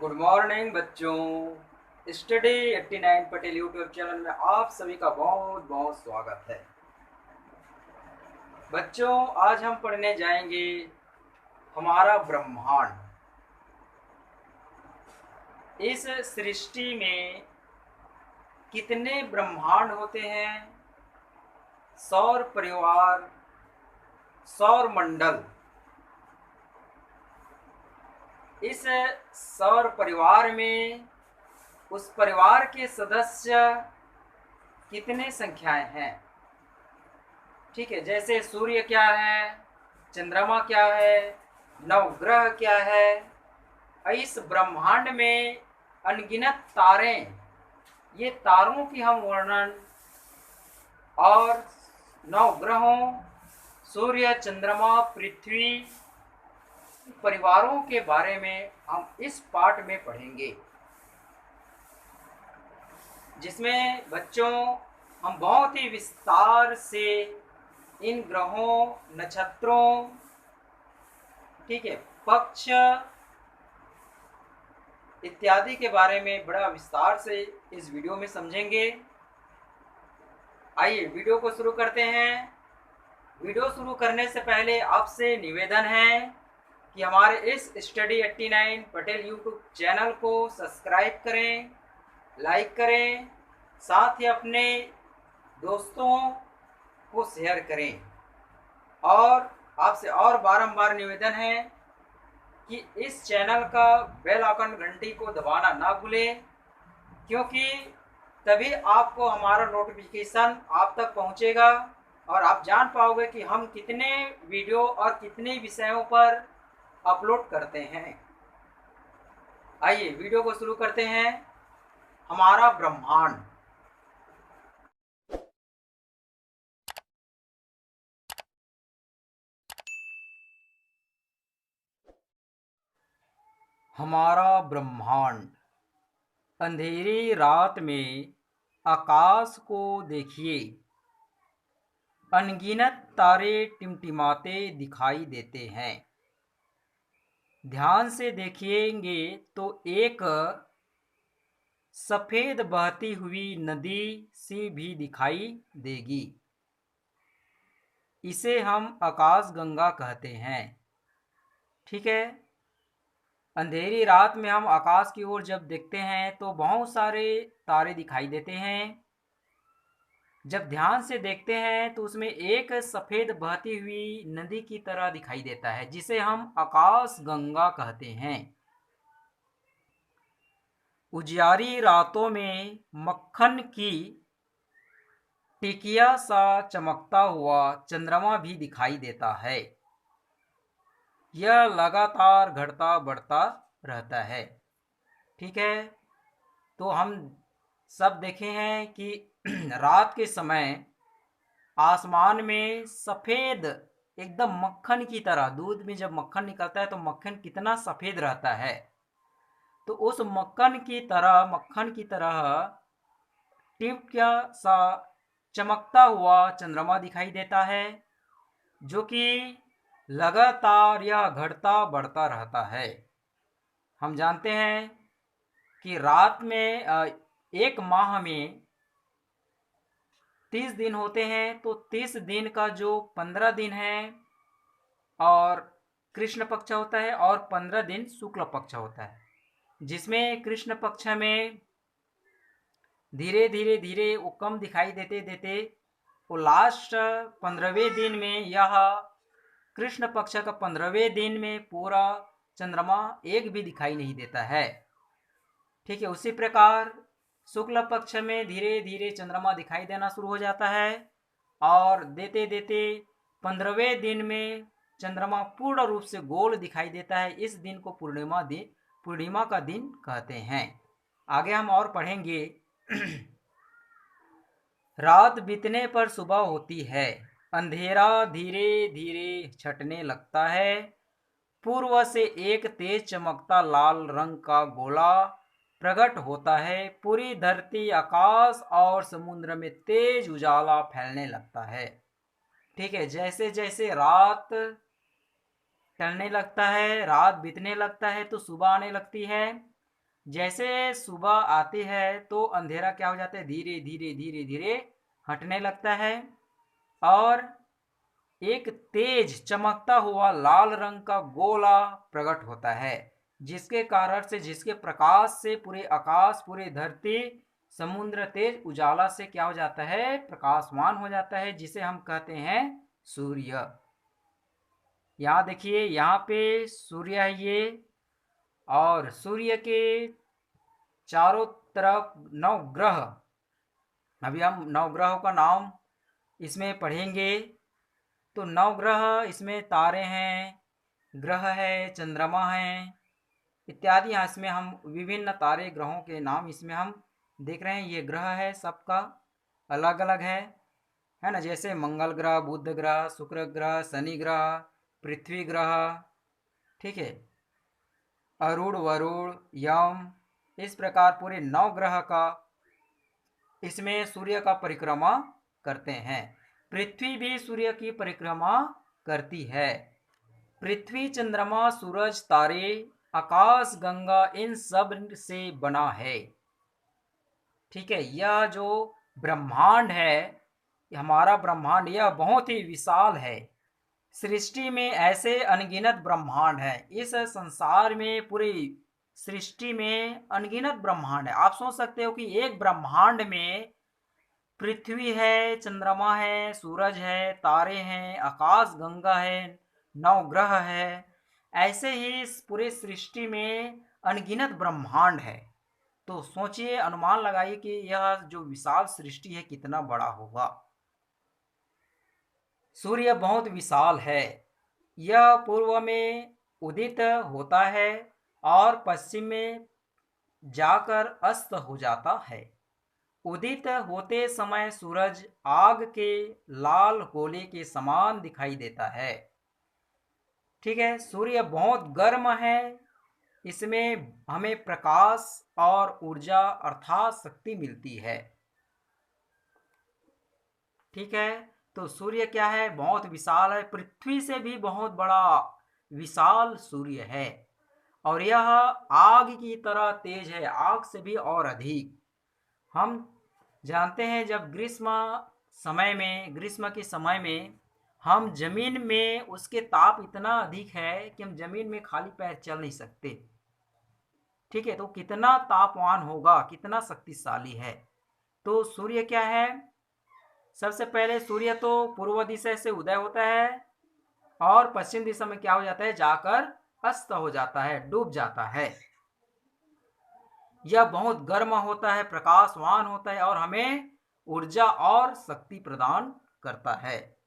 Good morning बच्चों। Study 89 Patel YouTube channel में आप सभी का बहुत बहुत स्वागत है। बच्चों, आज हम पढ़ने जाएंगे हमारा ब्रह्मांड। इस सृष्टि में कितने ब्रह्मांड होते हैं, सौर परिवार, सौर मंडल। इस सौर परिवार में उस परिवार के सदस्य कितने संख्याएं हैं। ठीक है, जैसे सूर्य क्या है, चंद्रमा क्या है, नवग्रह क्या है। इस ब्रह्मांड में अनगिनत तारे, ये तारों की हम वर्णन और नवग्रहों, सूर्य, चंद्रमा, पृथ्वी परिवारों के बारे में हम इस पाठ में पढ़ेंगे, जिसमें बच्चों हम बहुत ही विस्तार से इन ग्रहों, नक्षत्रों, ठीक है, पक्ष इत्यादि के बारे में बड़ा विस्तार से इस वीडियो में समझेंगे। आइए वीडियो को शुरू करते हैं। वीडियो शुरू करने से पहले आपसे निवेदन है कि हमारे इस स्टडी 89 पटेल यूट्यूब चैनल को सब्सक्राइब करें, लाइक करें, साथ ही अपने दोस्तों को शेयर करें। और आपसे और बारंबार निवेदन है कि इस चैनल का बेल आइकन घंटी को दबाना ना भूलें, क्योंकि तभी आपको हमारा नोटिफिकेशन आप तक पहुंचेगा और आप जान पाओगे कि हम कितने वीडियो और कितने विषयों पर अपलोड करते हैं। आइए वीडियो को शुरू करते हैं। हमारा ब्रह्मांड। हमारा ब्रह्मांड। अंधेरी रात में आकाश को देखिए, अनगिनत तारे टिमटिमाते दिखाई देते हैं। ध्यान से देखेंगे तो एक सफेद बहती हुई नदी सी भी दिखाई देगी। इसे हम आकाश गंगा कहते हैं। ठीक है, अंधेरी रात में हम आकाश की ओर जब देखते हैं तो बहुत सारे तारे दिखाई देते हैं। जब ध्यान से देखते हैं तो उसमें एक सफेद बहती हुई नदी की तरह दिखाई देता है, जिसे हम आकाश गंगा कहते हैं। उजियारी रातों में मक्खन की टिकिया सा चमकता हुआ चंद्रमा भी दिखाई देता है। यह लगातार घटता बढ़ता रहता है। ठीक है, तो हम सब देखे हैं कि रात के समय आसमान में सफेद, एकदम मक्खन की तरह, दूध में जब मक्खन निकलता है तो मक्खन कितना सफेद रहता है, तो उस मक्खन की तरह टिपका सा चमकता हुआ चंद्रमा दिखाई देता है, जो कि लगातार यह घटता बढ़ता रहता है। हम जानते हैं कि रात में एक माह में 30 दिन होते हैं, तो 30 दिन का जो 15 दिन है और कृष्ण पक्ष होता है और 15 दिन शुक्ल पक्ष होता है, जिसमें कृष्ण पक्ष में धीरे धीरे धीरे वो कम दिखाई देते देते वो लास्ट 15वें दिन में, यह कृष्ण पक्ष का 15वें दिन में पूरा चंद्रमा एक भी दिखाई नहीं देता है। ठीक है, उसी प्रकार शुक्ल पक्ष में धीरे धीरे चंद्रमा दिखाई देना शुरू हो जाता है और देते देते 15वें दिन में चंद्रमा पूर्ण रूप से गोल दिखाई देता है। इस दिन को पूर्णिमा का दिन कहते हैं। आगे हम और पढ़ेंगे। रात बीतने पर सुबह होती है, अंधेरा धीरे धीरे छटने लगता है। पूर्व से एक तेज चमकता लाल रंग का गोला प्रकट होता है। पूरी धरती, आकाश और समुद्र में तेज उजाला फैलने लगता है। ठीक है, जैसे जैसे रात टलने लगता है, रात बीतने लगता है तो सुबह आने लगती है। जैसे सुबह आती है तो अंधेरा क्या हो जाता है, धीरे धीरे धीरे धीरे हटने लगता है और एक तेज चमकता हुआ लाल रंग का गोला प्रकट होता है, जिसके कारण से, जिसके प्रकाश से पूरे आकाश, पूरे धरती, समुद्र तेज उजाला से क्या हो जाता है, प्रकाशमान हो जाता है, जिसे हम कहते हैं सूर्य। यहाँ देखिए, यहाँ पे सूर्य है ये, और सूर्य के चारों तरफ 9 ग्रह। अभी हम 9 ग्रहों का नाम इसमें पढ़ेंगे। तो 9 ग्रह, इसमें तारे हैं, ग्रह है, चंद्रमा है इत्यादि। यहाँ इसमें हम विभिन्न तारे ग्रहों के नाम इसमें हम देख रहे हैं। ये ग्रह है, सबका अलग अलग है ना। जैसे मंगल ग्रह, बुध ग्रह, शुक्र ग्रह, शनि ग्रह, पृथ्वी ग्रह, ठीक है, अरुण, वरुण, यम, इस प्रकार पूरे 9 ग्रह का इसमें सूर्य का परिक्रमा करते हैं। पृथ्वी भी सूर्य की परिक्रमा करती है। पृथ्वी, चंद्रमा, सूरज, तारे, आकाश, गंगा, इन सब से बना है। ठीक है, यह जो ब्रह्मांड है, हमारा ब्रह्मांड, यह बहुत ही विशाल है। सृष्टि में ऐसे अनगिनत ब्रह्मांड है। इस संसार में, पूरी सृष्टि में अनगिनत ब्रह्मांड है। आप सोच सकते हो कि एक ब्रह्मांड में पृथ्वी है, चंद्रमा है, सूरज है, तारे हैं, आकाश गंगा है, 9 ग्रह है, ऐसे ही इस पूरे सृष्टि में अनगिनत ब्रह्मांड है। तो सोचिए, अनुमान लगाइए कि यह जो विशाल सृष्टि है कितना बड़ा होगा। सूर्य बहुत विशाल है। यह पूर्व में उदित होता है और पश्चिम में जाकर अस्त हो जाता है। उदित होते समय सूरज आग के लाल गोले के समान दिखाई देता है। ठीक है, सूर्य बहुत गर्म है। इसमें हमें प्रकाश और ऊर्जा अर्थात शक्ति मिलती है। ठीक है, तो सूर्य क्या है, बहुत विशाल है। पृथ्वी से भी बहुत बड़ा विशाल सूर्य है और यह आग की तरह तेज है, आग से भी और अधिक। हम जानते हैं जब ग्रीष्म के समय में हम जमीन में, उसके ताप इतना अधिक है कि हम जमीन में खाली पैर चल नहीं सकते। ठीक है, तो कितना तापमान होगा, कितना शक्तिशाली है। तो सूर्य क्या है, सबसे पहले सूर्य तो पूर्व दिशा से उदय होता है और पश्चिम दिशा में क्या हो जाता है, जाकर अस्त हो जाता है, डूब जाता है। यह बहुत गर्म होता है, प्रकाशवान होता है और हमें ऊर्जा और शक्ति प्रदान करता है।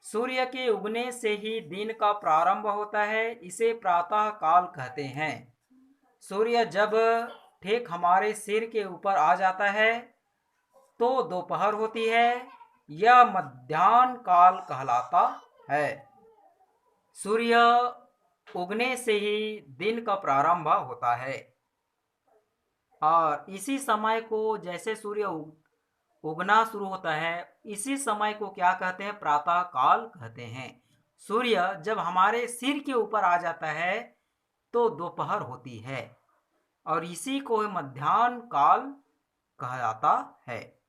सूर्य के उगने से ही दिन का प्रारंभ होता है, इसे प्रातः काल कहते हैं। सूर्य जब ठीक हमारे सिर के ऊपर आ जाता है तो दोपहर होती है, यह मध्याह्न काल कहलाता है। सूर्य उगने से ही दिन का प्रारंभ होता है और इसी समय को, जैसे सूर्य उगना शुरू होता है, इसी समय को क्या कहते हैं, प्रातः काल कहते हैं। सूर्य जब हमारे सिर के ऊपर आ जाता है तो दोपहर होती है और इसी को मध्याह्न काल कहा जाता है।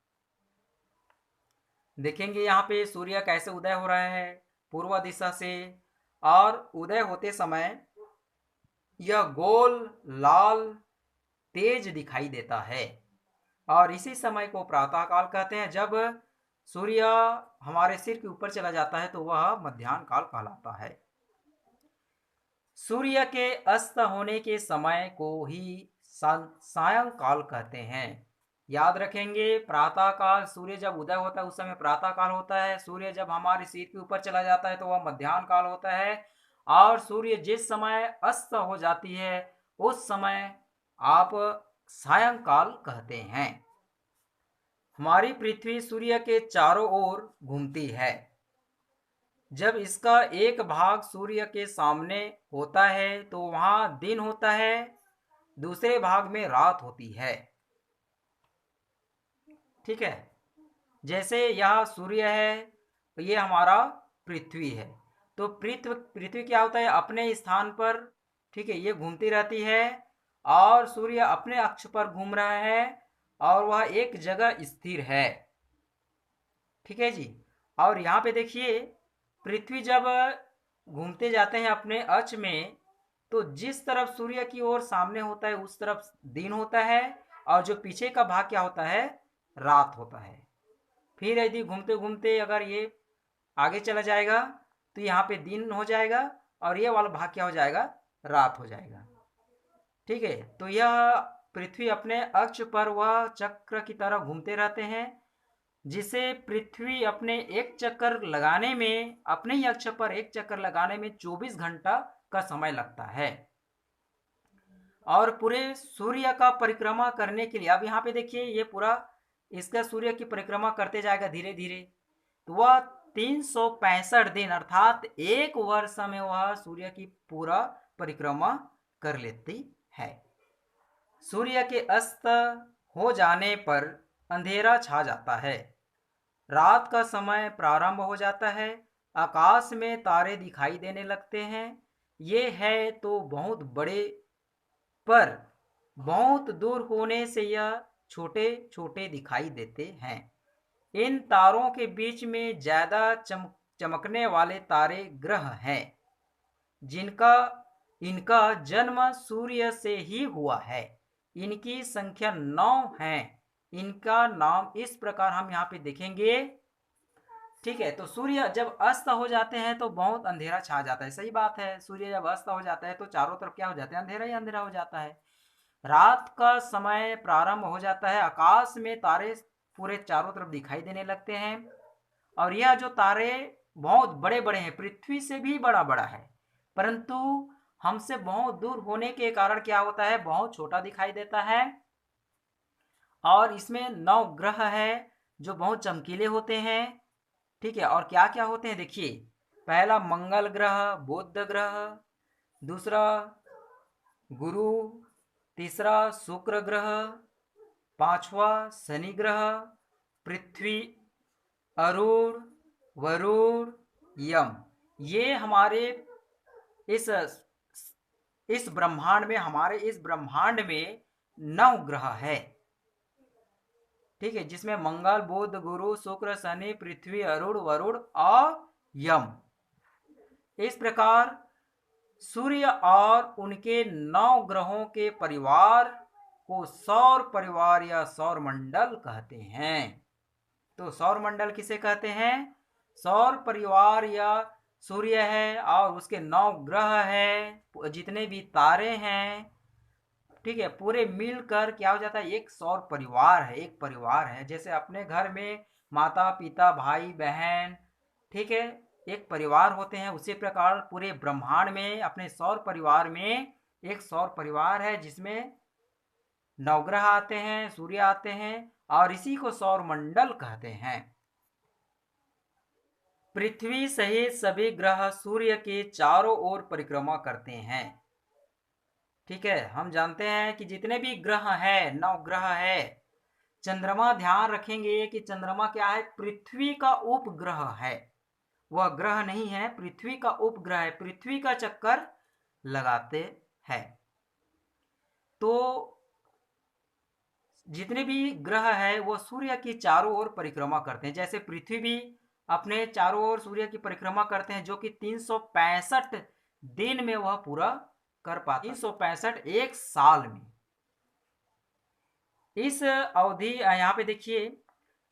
देखेंगे यहाँ पे सूर्य कैसे उदय हो रहा है, पूर्व दिशा से, और उदय होते समय यह गोल लाल तेज दिखाई देता है और इसी समय को प्रातःकाल कहते हैं। जब सूर्य हमारे सिर के ऊपर चला जाता है तो वह मध्याह्न काल कहलाता है। सूर्य के अस्त होने के समय को ही सायंकाल कहते हैं। याद रखेंगे, प्रातःकाल, सूर्य जब उदय होता है उस समय प्रातःकाल होता है। सूर्य जब हमारे सिर के ऊपर चला जाता है तो वह मध्याह्न काल होता है और सूर्य जिस समय अस्त हो जाती है उस समय आप सायंकाल कहते हैं। हमारी पृथ्वी सूर्य के चारों ओर घूमती है। जब इसका एक भाग सूर्य के सामने होता है तो वहां दिन होता है, दूसरे भाग में रात होती है। ठीक है, जैसे यह सूर्य है, ये हमारा पृथ्वी है। तो पृथ्वी क्या होता है, अपने स्थान पर ठीक है, ये घूमती रहती है और सूर्य अपने अक्ष पर घूम रहा है और वह एक जगह स्थिर है। ठीक है जी। और यहाँ पे देखिए, पृथ्वी जब घूमते जाते हैं अपने अक्ष में, तो जिस तरफ सूर्य की ओर सामने होता है उस तरफ दिन होता है, और जो पीछे का भाग क्या होता है, रात होता है। फिर यदि घूमते घूमते अगर ये आगे चला जाएगा तो यहाँ पे दिन हो जाएगा और ये वाला भाग क्या हो जाएगा, रात हो जाएगा। ठीक है, तो यह पृथ्वी अपने अक्ष पर वह चक्र की तरह घूमते रहते हैं, जिसे पृथ्वी अपने एक चक्कर लगाने में, अपने ही अक्ष पर एक चक्कर लगाने में 24 घंटा का समय लगता है। और पूरे सूर्य का परिक्रमा करने के लिए, अब यहाँ पे देखिए ये पूरा इसका सूर्य की परिक्रमा करते जाएगा धीरे धीरे, तो वह 365 दिन अर्थात एक वर्ष में वह सूर्य की पूरा परिक्रमा कर लेती है। सूर्य के अस्त हो जाने पर अंधेरा छा जाता है, रात का समय प्रारंभ हो जाता है, आकाश में तारे दिखाई देने लगते हैं। ये है तो बहुत बड़े, पर बहुत दूर होने से यह छोटे छोटे दिखाई देते हैं। इन तारों के बीच में ज्यादा चमकने वाले तारे ग्रह हैं, जिनका इनका जन्म सूर्य से ही हुआ है। इनकी संख्या 9 है। इनका नाम इस प्रकार हम यहाँ पे देखेंगे। ठीक है, तो सूर्य जब अस्त हो जाते हैं तो बहुत अंधेरा छा जाता है। सही बात है, सूर्य जब अस्त हो जाता है तो चारों तरफ क्या हो जाता है, अंधेरा ही अंधेरा हो जाता है। रात का समय प्रारंभ हो जाता है, आकाश में तारे पूरे चारों तरफ दिखाई देने लगते हैं। और यह जो तारे बहुत बड़े बड़े हैं, पृथ्वी से भी बड़ा बड़ा है, परंतु हमसे बहुत दूर होने के कारण क्या होता है, बहुत छोटा दिखाई देता है। और इसमें 9 ग्रह है जो बहुत चमकीले होते हैं। ठीक है, और क्या क्या होते हैं देखिए, पहला मंगल ग्रह, बुध ग्रह, दूसरा गुरु, तीसरा शुक्र ग्रह, पांचवा शनि ग्रह, पृथ्वी, अरुण, वरुण, यम। ये हमारे इस ब्रह्मांड में, हमारे इस ब्रह्मांड में 9 ग्रह है। ठीक है, जिसमें मंगल, बुध, गुरु, शुक्र, शनि, पृथ्वी, अरुण, वरुण और यम। इस प्रकार सूर्य और उनके 9 ग्रहों के परिवार को सौर परिवार या सौर मंडल कहते हैं। तो सौर मंडल किसे कहते हैं, सौर परिवार या सूर्य है और उसके 9 ग्रह है, जितने भी तारे हैं, ठीक है, पूरे मिलकर क्या हो जाता है, एक सौर परिवार है, एक परिवार है। जैसे अपने घर में माता पिता भाई बहन, ठीक है, एक परिवार होते हैं, उसी प्रकार पूरे ब्रह्मांड में अपने सौर परिवार में एक सौर परिवार है, जिसमें नवग्रह आते हैं, सूर्य आते हैं, और इसी को सौर मंडल कहते हैं। पृथ्वी सहित सभी ग्रह सूर्य के चारों ओर परिक्रमा करते हैं। ठीक है, हम जानते हैं कि जितने भी ग्रह है, 9 ग्रह है। चंद्रमा, ध्यान रखेंगे कि चंद्रमा क्या है, पृथ्वी का उपग्रह है, वह ग्रह नहीं है, पृथ्वी का उपग्रह है, पृथ्वी का चक्कर लगाते हैं। तो जितने भी ग्रह है वो सूर्य की चारों ओर परिक्रमा करते हैं। जैसे पृथ्वी भी अपने चारों ओर सूर्य की परिक्रमा करते हैं, जो कि 365 दिन में वह पूरा कर पाते, 365 एक साल में। इस अवधि यहाँ पे देखिए,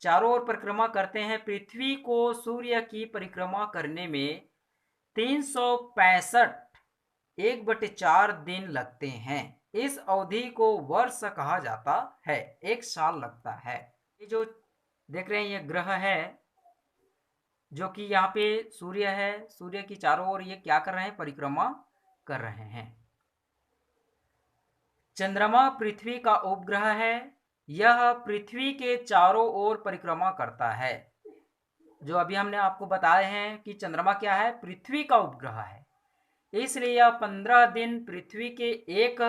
चारों ओर परिक्रमा करते हैं। पृथ्वी को सूर्य की परिक्रमा करने में 365 1/4 दिन लगते हैं। इस अवधि को वर्ष कहा जाता है, एक साल लगता है। ये जो देख रहे हैं ये ग्रह है, जो कि यहाँ पे सूर्य है, सूर्य की चारों ओर ये क्या कर रहे हैं, परिक्रमा कर रहे हैं। चंद्रमा पृथ्वी का उपग्रह है, यह पृथ्वी के चारों ओर परिक्रमा करता है। जो अभी हमने आपको बताए हैं कि चंद्रमा क्या है, पृथ्वी का उपग्रह है, इसलिए यह 15 दिन पृथ्वी के एक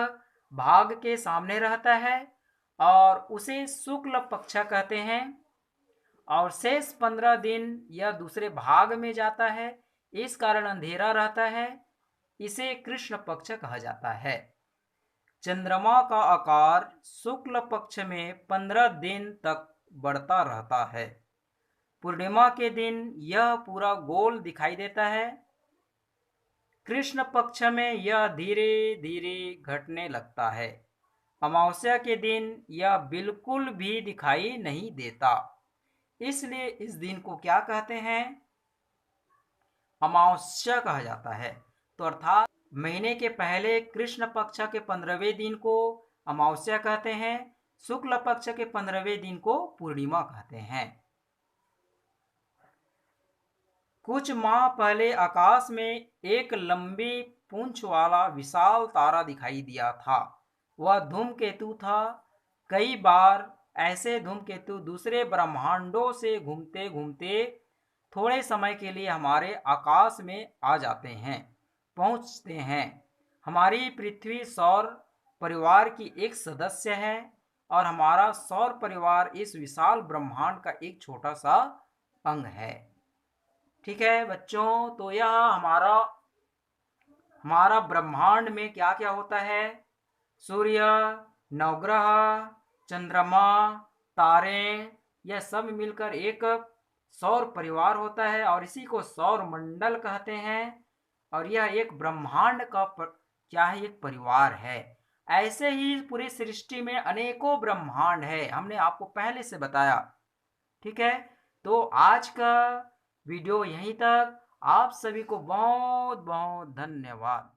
भाग के सामने रहता है और उसे शुक्ल पक्ष कहते हैं, और शेष 15 दिन यह दूसरे भाग में जाता है, इस कारण अंधेरा रहता है। इसे कृष्ण पक्ष कहा जाता है। चंद्रमा का आकार शुक्ल पक्ष में 15 दिन तक बढ़ता रहता है। पूर्णिमा के दिन यह पूरा गोल दिखाई देता है। कृष्ण पक्ष में यह धीरे धीरे घटने लगता है। अमावस्या के दिन यह बिल्कुल भी दिखाई नहीं देता, इसलिए इस दिन को क्या कहते हैं? अमावस्या कहा जाता है। तो अर्थात महीने के पहले कृष्ण पक्ष के 15वें दिन को अमावस्या कहते हैं, शुक्ल पक्ष के 15वें दिन को पूर्णिमा कहते हैं। कुछ माह पहले आकाश में एक लंबी पूंछ वाला विशाल तारा दिखाई दिया था। वह धूमकेतु था। कई बार ऐसे धूमकेतु दूसरे ब्रह्मांडों से घूमते घूमते थोड़े समय के लिए हमारे आकाश में आ जाते हैं, पहुंचते हैं। हमारी पृथ्वी सौर परिवार की एक सदस्य है और हमारा सौर परिवार इस विशाल ब्रह्मांड का एक छोटा सा अंग है। ठीक है बच्चों, तो यह हमारा ब्रह्मांड में क्या क्या होता है? सूर्य, नवग्रह, चंद्रमा, तारे, यह सब मिलकर एक सौर परिवार होता है और इसी को सौर मंडल कहते हैं। और यह एक ब्रह्मांड का क्या है? एक परिवार है। ऐसे ही पूरी सृष्टि में अनेकों ब्रह्मांड है, हमने आपको पहले से बताया। ठीक है, तो आज का वीडियो यहीं तक। आप सभी को बहुत बहुत धन्यवाद।